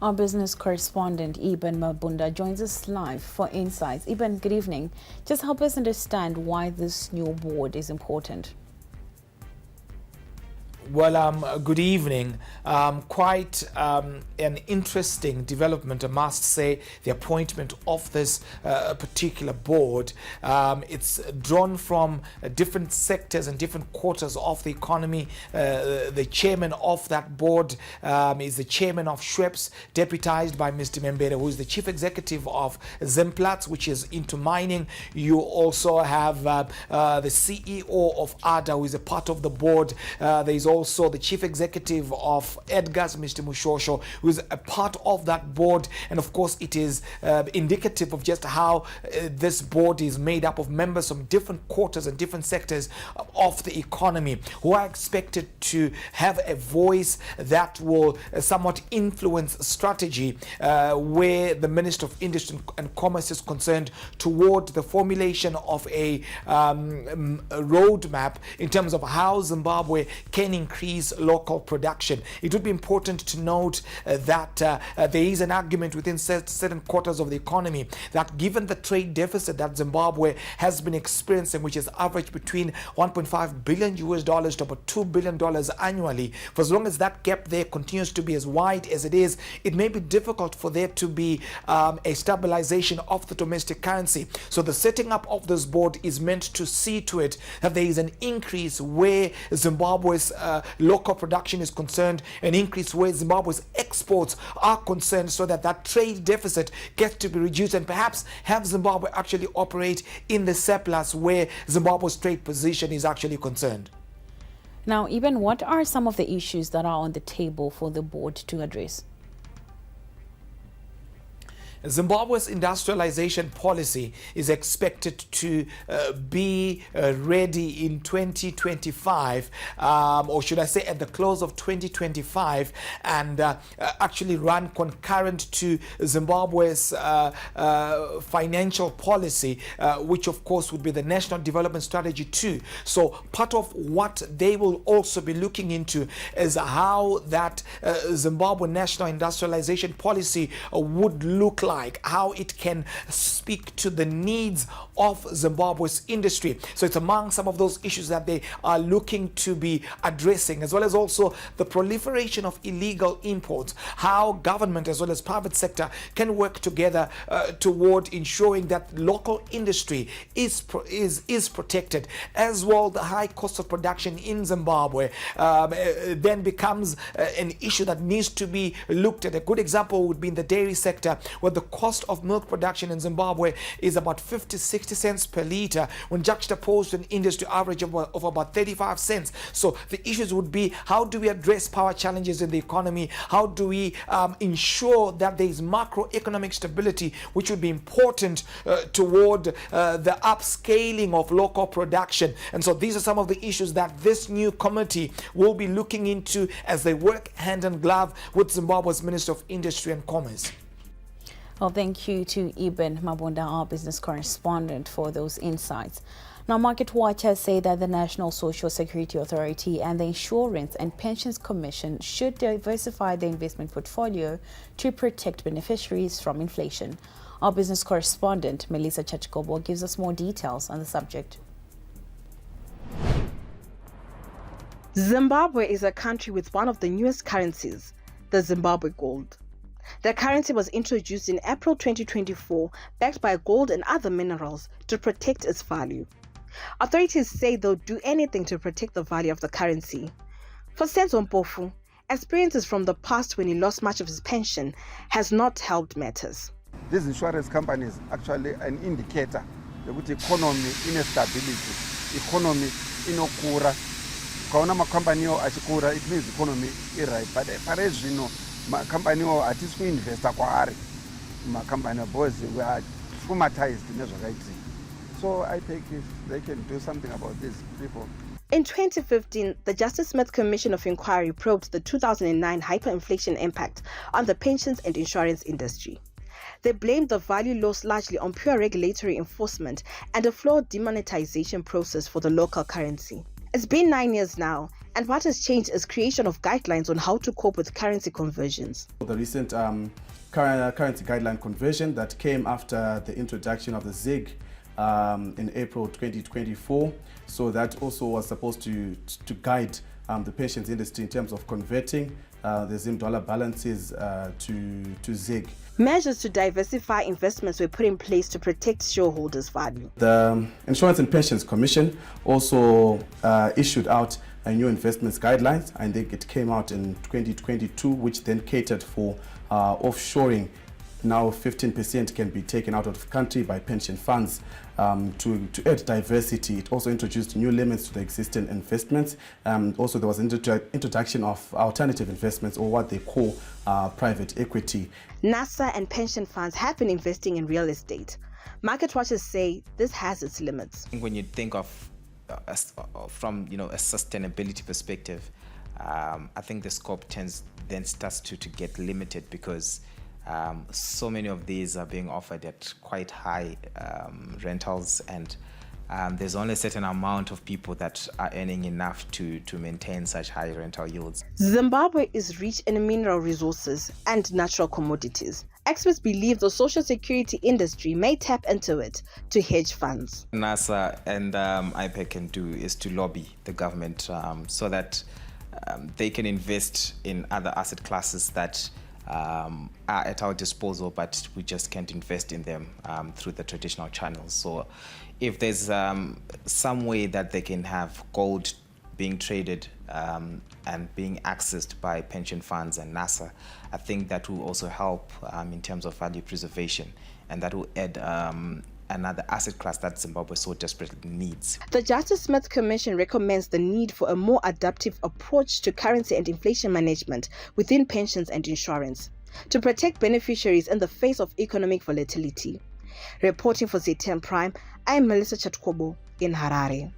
Our business correspondent, Eben Mabunda, joins us live for insights. Eben, good evening. Just help us understand why this new board is important. Well, good evening. Quite an interesting development, I must say, the appointment of this particular board. It's drawn from different sectors and different quarters of the economy. The chairman of that board is the chairman of Schweppes, deputized by Mr. Membere, who is the chief executive of Zemplatz, which is into mining. You also have the CEO of ADA, who is a part of the board. There is also the chief executive of Edgar's, Mr. Mushosho, who is a part of that board. And of course, it is indicative of just how this board is made up of members from different quarters and different sectors of the economy, who are expected to have a voice that will somewhat influence strategy where the Minister of Industry and Commerce is concerned, toward the formulation of a roadmap in terms of how Zimbabwe can increase local production. It would be important to note that there is an argument within certain quarters of the economy that given the trade deficit that Zimbabwe has been experiencing, which is averaged between $1.5 billion to about $2 billion annually, for as long as that gap there continues to be as wide as it is, it may be difficult for there to be a stabilization of the domestic currency. So the setting up of this board is meant to see to it that there is an increase where Zimbabwe's local production is concerned, an increase where Zimbabwe's exports are concerned, so that that trade deficit gets to be reduced and perhaps have Zimbabwe actually operate in the surplus where Zimbabwe's trade position is actually concerned. Now, Eben, what are some of the issues that are on the table for the board to address? Zimbabwe's industrialization policy is expected to be ready in 2025, or should I say at the close of 2025, and actually run concurrent to Zimbabwe's financial policy, which of course would be the National Development Strategy 2. So part of what they will also be looking into is how that Zimbabwe National Industrialization Policy would look like, how it can speak to the needs of Zimbabwe's industry. So it's among some of those issues that they are looking to be addressing, as well as also the proliferation of illegal imports, how government as well as private sector can work together toward ensuring that local industry is protected. As well, the high cost of production in Zimbabwe then becomes an issue that needs to be looked at. A good example would be in the dairy sector, where the cost of milk production in Zimbabwe is about 50-60 cents per liter, when juxtaposed to an industry average of about 35 cents. So the issues would be, how do we address power challenges in the economy? How do we ensure that there is macroeconomic stability, which would be important toward the upscaling of local production? And so these are some of the issues that this new committee will be looking into as they work hand in glove with Zimbabwe's Minister of Industry and Commerce. Well, thank you to Eben Mabunda, our business correspondent, for those insights. Now, market watchers say that the National Social Security Authority and the Insurance and Pensions Commission should diversify their investment portfolio to protect beneficiaries from inflation. Our business correspondent, Melissa Chachikobo, gives us more details on the subject. Zimbabwe is a country with one of the newest currencies, the Zimbabwe gold. The currency was introduced in April 2024, backed by gold and other minerals to protect its value. Authorities say they'll do anything to protect the value of the currency. For Senzo Mpofu, experiences from the past when he lost much of his pension has not helped matters. These insurance companies actually an indicator that economy instability, economy inokura. Kaona macompany achikura, it means economy is right. But as you know, my company or at least we invest my company boys we are traumatized in this. So I think if they can do something about these people. In 2015, the Justice Smith Commission of Inquiry probed the 2009 hyperinflation impact on the pensions and insurance industry. They blamed the value loss largely on poor regulatory enforcement and a flawed demonetization process for the local currency. It's been 9 years now, And what has changed is creation of guidelines on how to cope with currency conversions. The recent currency guideline conversion that came after the introduction of the ZIG in April 2024. So that also was supposed to guide the pensions industry in terms of converting the ZIM dollar balances to ZIG. Measures to diversify investments were put in place to protect shareholders' value. The Insurance and Pensions Commission also issued out a new investments guidelines. I think it came out in 2022, which then catered for offshoring. Now 15% can be taken out of the country by pension funds. To add diversity, it also introduced new limits to the existing investments. Also, there was an introduction of alternative investments, or what they call private equity. NASA and pension funds have been investing in real estate. Market watchers say this has its limits. When you think of from a sustainability perspective, I think the scope then starts to get limited, because so many of these are being offered at quite high rentals, and there's only a certain amount of people that are earning enough to maintain such high rental yields. Zimbabwe is rich in mineral resources and natural commodities. Experts believe the social security industry may tap into it to hedge funds. NASA and IPEC can do is to lobby the government so that they can invest in other asset classes that are at our disposal, but we just can't invest in them through the traditional channels. So if there's some way that they can have gold being traded and being accessed by pension funds and NASA, I think that will also help in terms of value preservation, and that will add another asset class that Zimbabwe so desperately needs. The Justice Smith Commission recommends the need for a more adaptive approach to currency and inflation management within pensions and insurance to protect beneficiaries in the face of economic volatility. Reporting for ZTN Prime, I'm Melissa Chatkobo in Harare.